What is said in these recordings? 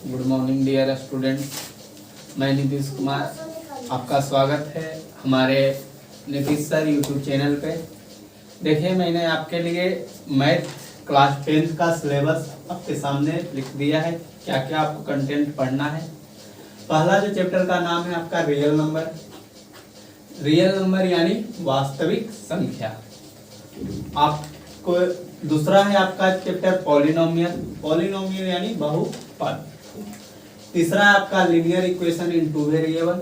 Good morning dear students, मैं नीतीश कुमार। आपका स्वागत है हमारे नीतीश सर यूट्यूब चैनल पे। देखिए, मैंने आपके लिए मैथ क्लास 10th का सिलेबस आपके सामने लिख दिया है। क्या क्या आपको कंटेंट पढ़ना है। पहला जो चैप्टर का नाम है आपका रियल नंबर। रियल नंबर यानी वास्तविक संख्या। आपको दूसरा है आपका चैप्टर पॉलिनोमियल। पॉलिनोमियल यानी बहुपद। तीसरा है आपका linear equation in two variable.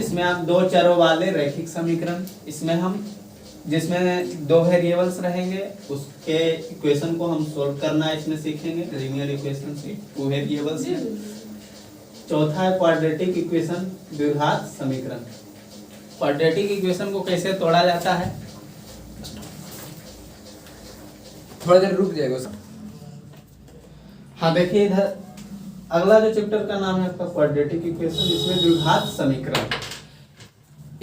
इसमें आप दो चरों वाले रैखिक समीकरण, इसमें हम जिसमें दो वेरिएबल्स रहेंगे उसके इक्वेशन को हम सोल्व करना इसमें सीखेंगे। लीनियर इक्वेशन से टू वेरिएबल्स है। चौथा है क्वाड्रेटिक इक्वेशन, द्विघात समीकरण। क्वाड्रेटिक इक्वेशन को कैसे तोड़ा जाता है, थोड़ा देर रुक जाएगा सर। हाँ देखिए इधर अगला जो चैप्टर का नाम है आपका क्वाड्रेटिक इक्वेशन। इसमें द्विघात समीकरण,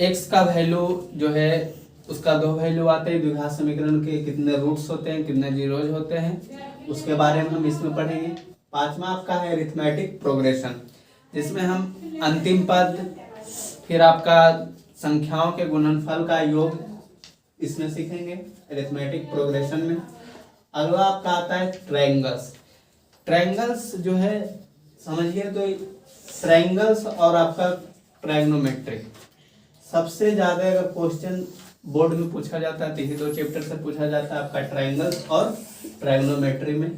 x का वैल्यू जो है उसका दो वैल्यू आते हैं। द्विघात समीकरण के कितने रूट्स होते हैं, कितने जीरोज होते हैं, उसके बारे में हम इसमें पढ़ेंगे। पांचवा आपका है अरिथमेटिक प्रोग्रेशन, जिसमें हम अंतिम पद फिर आपका संख्याओं के गुणनफल का योग इसमें सीखेंगे अरिथमेटिक प्रोग्रेशन में। अगला आपका आता है ट्रायंगल्स। ट्रायंगल्स जो है समझिए तो ट्रायंगल्स और आपका ट्रायग्नोमेट्री सबसे ज्यादा अगर क्वेश्चन बोर्ड में पूछा जाता है तो यही दो चैप्टर से पूछा जाता है आपका ट्रायंगल्स और ट्रायग्नोमेट्री में।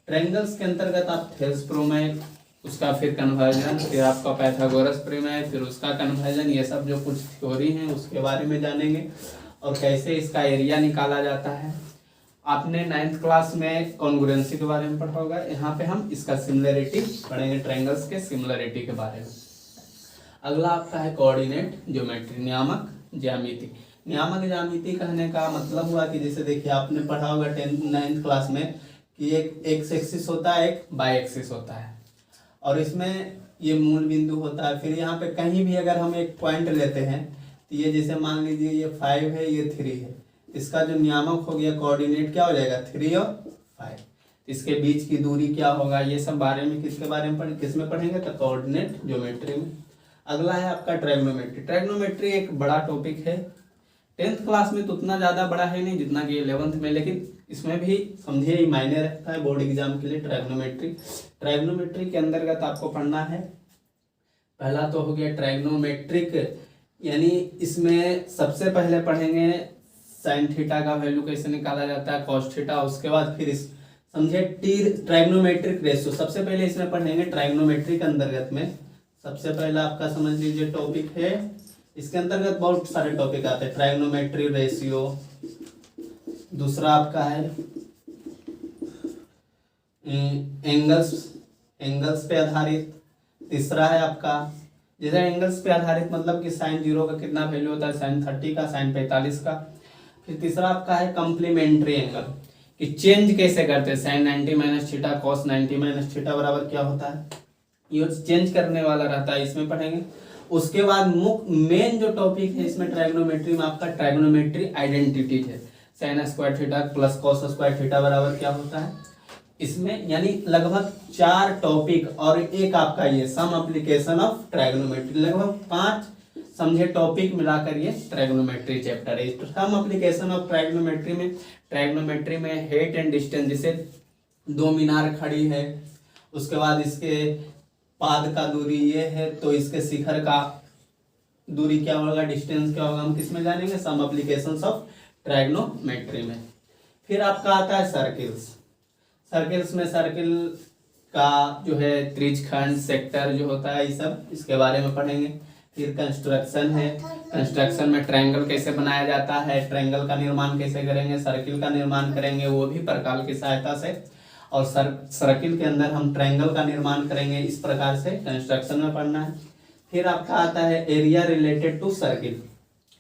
ट्रायंगल्स के अंतर्गत आप थेल्स प्रमेय, उसका फिर कन्वर्जन, फिर आपका पाइथागोरस प्रमेय, फिर उसका कन्वर्जन, ये सब जो कुछ थ्योरी हैं उसके बारे में जानेंगे और कैसे इसका एरिया निकाला जाता है। आपने 9th क्लास में कॉन्ग्रुएंसी के बारे में पढ़ा होगा। यहाँ पे हम इसका सिमिलरिटी पढ़ेंगे, ट्रायंगल्स के सिमिलरिटी के बारे में। अगला आपका है कोऑर्डिनेट ज्योमेट्री, नियामक ज्यामिति। नियामक ज्यामिति कहने का मतलब हुआ कि जैसे देखिए आपने पढ़ा होगा 9th क्लास में कि एक एक्स एक्सिस होता है, एक वाई एक्सिस होता है और इसमें ये मूल बिंदु होता है। फिर यहाँ पे कहीं भी अगर हम एक पॉइंट लेते हैं तो ये जैसे मान लीजिए ये 5 है, ये 3 है, इसका जो नियामक हो गया कोऑर्डिनेट क्या हो जाएगा 3 और 5। इसके बीच की दूरी क्या होगा, ये सब बारे में किसके बारे में किसमें पढ़ेंगे तो कोऑर्डिनेट ज्योमेट्री में। अगला है आपका ट्रायग्नोमेट्री। ट्रायग्नोमेट्री एक बड़ा टॉपिक है। 10th क्लास में तो उतना ज़्यादा बड़ा है नहीं जितना कि 11th में, लेकिन इसमें भी समझिए मायने रखता है बोर्ड एग्जाम के लिए ट्रायग्नोमेट्री। ट्रायग्नोमेट्री के अंतर्गत आपको पढ़ना है, पहला तो हो गया ट्रायग्नोमेट्रिक, यानी इसमें सबसे पहले पढ़ेंगे साइन थीटा का वैल्यू कैसे निकाला जाता है, कॉस थीटा। उसके बाद फिर इस समझे ट्रायग्नोमेट्रिक रेशियो, सबसे पहले इसमें पढ़ेंगे ट्रायग्नोमेट्री के अंतर्गत में। सबसे पहला आपका समझ लीजिए टॉपिक है, इसके अंतर्गत बहुत सारे टॉपिक आते हैं। ट्रायग्नोमेट्री रेशियो, दूसरा आपका है एंगल्स पे आधारित। तीसरा है आपका जैसे एंगल्स पे आधारित मतलब कि साइन 0 का कितना वैल्यू होता है, साइन 30 का, साइन 45 का। फिर तीसरा आपका है कम्प्लीमेंट्री एंगल, कि चेंज कैसे करते हैं, sine 90 minus theta, cos 90 minus theta बराबर क्या होता है, ये चेंज करने वाला रहता है, इसमें पढ़ेंगे। उसके बाद मेन जो टॉपिक है इसमें ट्रायग्नोमेट्री में आपका ट्रायग्नोमेट्री आइडेंटिटी है। Sine square theta plus cos square theta बराबर क्या होता है इसमें, यानी लगभग 4 टॉपिक और एक आपका ये सम एप्लीकेशन ऑफ ट्रायग्नोमेट्री, लगभग 5 समझे टॉपिक मिलाकर ये ट्रायग्नोमेट्री चैप्टर है। सम एप्लीकेशन ऑफ ट्रायग्नोमेट्री में हेट एंड डिस्टेंस, जैसे 2 मीनार खड़ी है, उसके बाद इसके पाद का दूरी ये है तो इसके शिखर का दूरी क्या होगा, डिस्टेंस क्या होगा, हम किसमें जानेंगे, सम एप्लीकेशंस ऑफ ट्रायग्नोमेट्री में। फिर आपका आता है सर्किल्स। सर्किल्स में सर्किल का जो है त्रिज्यखंड, सेक्टर जो होता है, ये सब इसके बारे में पढ़ेंगे। फिर कंस्ट्रक्शन है, कंस्ट्रक्शन में ट्रायंगल कैसे बनाया जाता है, ट्रायंगल का निर्माण कैसे करेंगे, सर्किल का निर्माण करेंगे वो भी प्रकार की सहायता से, और सर्किल के अंदर हम ट्रायंगल का निर्माण करेंगे, इस प्रकार से कंस्ट्रक्शन में पढ़ना है। फिर आपका आता है एरिया रिलेटेड टू सर्किल,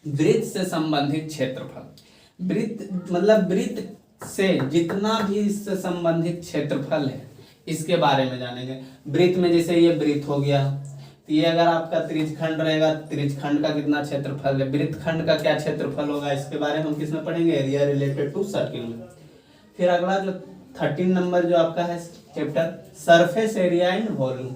वृत्त से संबंधित क्षेत्रफल। वृत्त मतलब वृत्त से जितना भी इससे संबंधित क्षेत्रफल है इसके बारे में जानेंगे। वृत्त में जैसे ये वृत्त हो गया, तो ये अगर आपका त्रिज्यखंड रहेगा, त्रिज्यखंड का कितना क्षेत्रफल है, वृत्तखंड का क्या क्षेत्रफल होगा, इसके बारे में हम किसमें पढ़ेंगे, एरिया रिलेटेड टू सर्किल में। फिर अगला जो 13 नंबर जो आपका है chapter surface area and volume.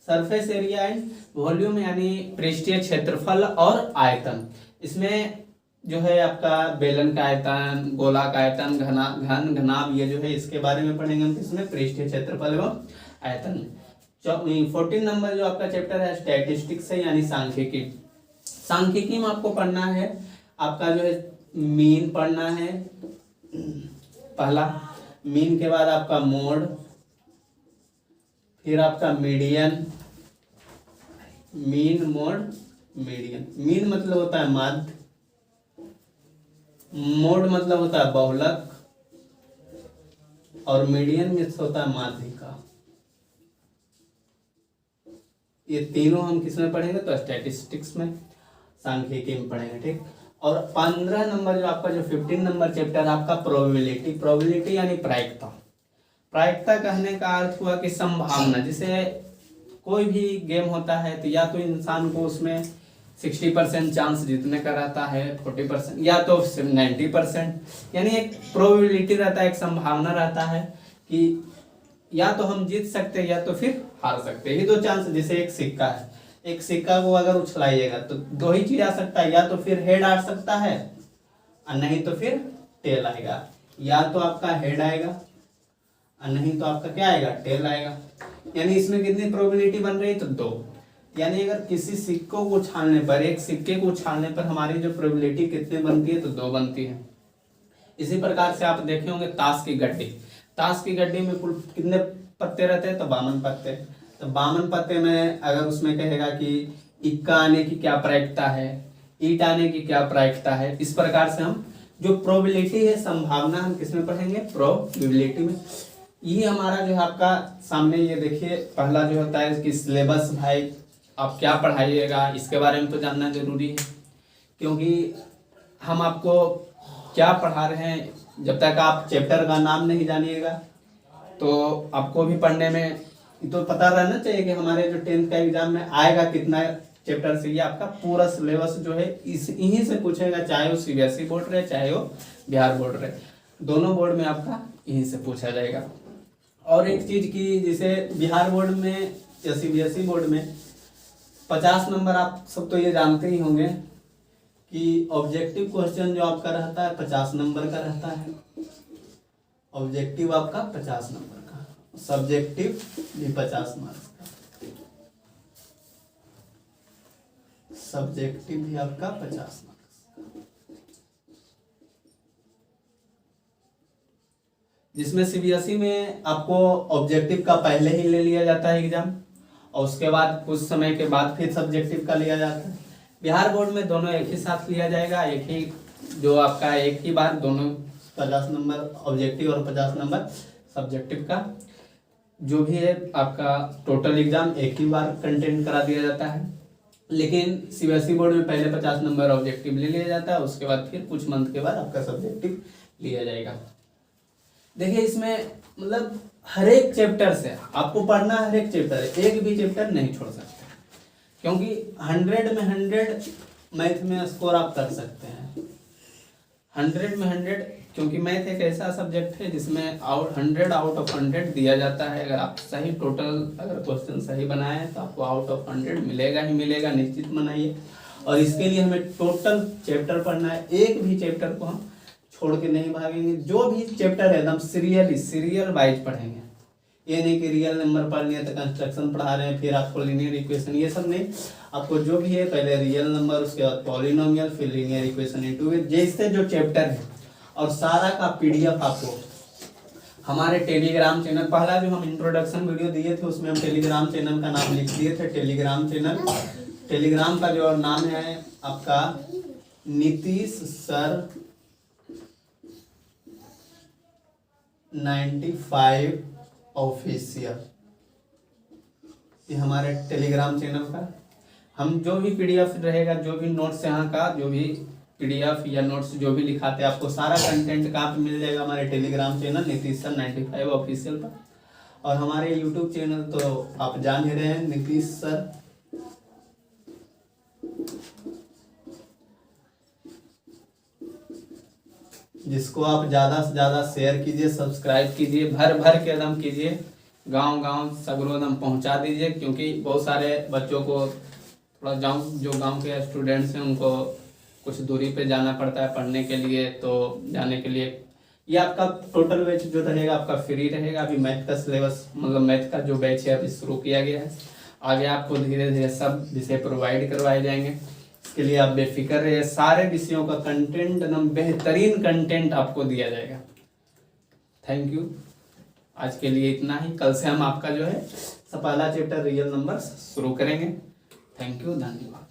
Surface area and volume यानी पृष्ठीय क्षेत्रफल और आयतन। इसमें जो है आपका बेलन का आयतन, गोला का आयतन, घन घनाभ, ये जो है इसके बारे में पढ़ेंगे हम किसमें, पृष्ठीय क्षेत्रफल एवं आयतन में। 14 नंबर जो आपका चैप्टर है स्टैटिस्टिक्स है यानी सांख्यिकी। सांख्यिकी में आपको पढ़ना है आपका जो है मीन पढ़ना है पहला, मीन के बाद आपका मोड, फिर आपका median, mean mode median. Mean मतलब होता है माध्य, मोड मतलब होता है बहुलक, और मीडियन में होता है माध्यिका। ये तीनों हम किसमें पढ़ेंगे, तो स्टैटिस्टिक्स में, सांख्यिकी में पढ़ेंगे, ठीक। और 15 नंबर जो आपका जो 15 नंबर चैप्टर आपका प्रोबेबिलिटी। प्रोबेबिलिटी यानी प्रायिकता। प्रायिकता कहने का अर्थ हुआ कि संभावना। जैसे कोई भी गेम होता है तो या तो इंसान को उसमें 60% चांस जीतने का रहता है, 40% या तो 90%, यानी एक प्रोबेबिलिटी रहता है, एक संभावना रहता है कि या तो हम जीत सकते हैं या तो फिर हार सकते हैं। ये दो चांस। जैसे एक सिक्का है, एक सिक्का को अगर उछलाइएगा तो दो ही चीज आ सकता है, या तो फिर हेड आ सकता है और नहीं तो फिर टेल आएगा। या तो आपका हेड आएगा और नहीं तो आपका क्या आएगा, टेल आएगा। यानी इसमें कितनी प्रोबेबिलिटी बन रही है, तो 2। यानी अगर किसी सिक्कों को उछालने पर, एक सिक्के को उछालने पर हमारी जो प्रोबेबिलिटी कितनी बनती है, तो 2 बनती है। इसी प्रकार से आप देखे होंगे ताश की गड्डी। ताश की गड्डी में कुल कितने पत्ते रहते हैं, तो 52 पत्ते। तो 52 पत्ते में अगर उसमें कहेगा कि इक्का आने की क्या प्रायिकता है, ईट आने की क्या प्रायिकता है, इस प्रकार से हम जो प्रोबेबिलिटी है, संभावना, हम किसमें पढ़ेंगे, प्रोबेबिलिटी में। ये हमारा जो है आपका सामने ये देखिए पहला जो होता है कि सिलेबस, भाई आप क्या पढ़ाइएगा इसके बारे में तो जानना जरूरी है, क्योंकि हम आपको क्या पढ़ा रहे हैं जब तक आप चैप्टर का नाम नहीं जानिएगा तो आपको भी पढ़ने में तो पता रहना चाहिए कि हमारे जो 10th का एग्जाम में आएगा कितना चैप्टर से। ये आपका पूरा सिलेबस जो है इस इन्हीं से पूछेगा, चाहे वो सीबीएसई बोर्ड रहे चाहे वो बिहार बोर्ड रहे, दोनों बोर्ड में आपका यहीं से पूछा जाएगा। और एक चीज की, जैसे बिहार बोर्ड में या सीबीएसई बोर्ड में 50 नंबर, आप सब तो ये जानते ही होंगे कि ऑब्जेक्टिव क्वेश्चन जो आपका रहता है 50 नंबर का रहता है। ऑब्जेक्टिव आपका 50 नंबर का, सब्जेक्टिव भी 50 मार्क्स का, सब्जेक्टिव भी आपका 50 मार्क्स का, जिसमें सीबीएसई में आपको ऑब्जेक्टिव का पहले ही ले लिया जाता है एग्जाम, और उसके बाद कुछ समय के बाद फिर सब्जेक्टिव का लिया जाता है। बिहार बोर्ड में दोनों एक ही साथ लिया जाएगा, एक ही जो आपका एक ही बार दोनों 50 नंबर ऑब्जेक्टिव और 50 नंबर सब्जेक्टिव का जो भी है आपका टोटल एग्जाम एक ही बार कंटेंट करा दिया जाता है। लेकिन सीबीएसई बोर्ड में पहले 50 नंबर ऑब्जेक्टिव ले लिया जाता है, उसके बाद फिर कुछ मंथ के बाद आपका सब्जेक्टिव लिया जाएगा। देखिए इसमें मतलब हर एक चैप्टर से आपको पढ़ना, हर एक चैप्टर, एक भी चैप्टर नहीं छोड़ सकते, क्योंकि 100 में 100 मैथ में स्कोर आप कर सकते हैं। 100 में 100, क्योंकि मैथ एक ऐसा सब्जेक्ट है जिसमें 100 आउट ऑफ 100 दिया जाता है। अगर आप सही टोटल अगर क्वेश्चन सही बनाए हैं तो आपको आउट ऑफ 100 मिलेगा ही मिलेगा, निश्चित बनाइए। और इसके लिए हमें टोटल चैप्टर पढ़ना है, एक भी चैप्टर को हम छोड़ के नहीं भागेंगे। जो भी चैप्टर है एकदम सीरियल वाइज पढ़ेंगे। ये नहीं कि रियल नंबर पढ़ लिया तो कंस्ट्रक्शन पढ़ा रहे हैं फिर आपको लीनियर इक्वेशन, ये सब नहीं। आपको जो भी है पहले रियल नंबर, उसके बाद पॉलिनोमियल, फिर लीनियर इक्वेशन इनटू विद, जैसे जो चैप्टर है। और सारा का पीडीएफ आपको हमारे टेलीग्राम चैनल, पहला जो हम इंट्रोडक्शन वीडियो दिए थे उसमें हम टेलीग्राम चैनल का नाम लिख दिए थे। टेलीग्राम चैनल, टेलीग्राम का जो नाम है आपका नीतीश सर 95 ऑफिशियल, ये हमारे टेलीग्राम चैनल का। हम जो भी पीडीएफ रहेगा, जो भी नोट्स यहाँ का, जो भी पीडीएफ या नोट्स जो भी लिखाते हैं, आपको सारा कंटेंट कहाँ पे मिल जाएगा, हमारे Telegram channel Nitish sir 95 official पर। और हमारे यूट्यूब चैनल तो आप जान ही रहे हैं, नीतीश सर। जिसको आप ज़्यादा से ज़्यादा शेयर कीजिए, सब्सक्राइब कीजिए, भर भर के एकदम कीजिए, गांव गांव सगरोदम पहुंचा दीजिए, क्योंकि बहुत सारे बच्चों को थोड़ा जो गांव के स्टूडेंट्स हैं उनको कुछ दूरी पे जाना पड़ता है पढ़ने के लिए, तो जाने के लिए ये आपका टोटल बैच जो रहेगा आपका फ्री रहेगा। अभी मैथ का सिलेबस मतलब मैथ का जो बैच है अभी शुरू किया गया है, आगे आपको धीरे धीरे सब विषय प्रोवाइड करवाए जाएंगे। इसके लिए आप बेफिक्र रहिए, सारे विषयों का कंटेंट एकदम बेहतरीन कंटेंट आपको दिया जाएगा। थैंक यू, आज के लिए इतना ही। कल से हम आपका जो है पहला चैप्टर रियल नंबर्स शुरू करेंगे। थैंक यू, धन्यवाद।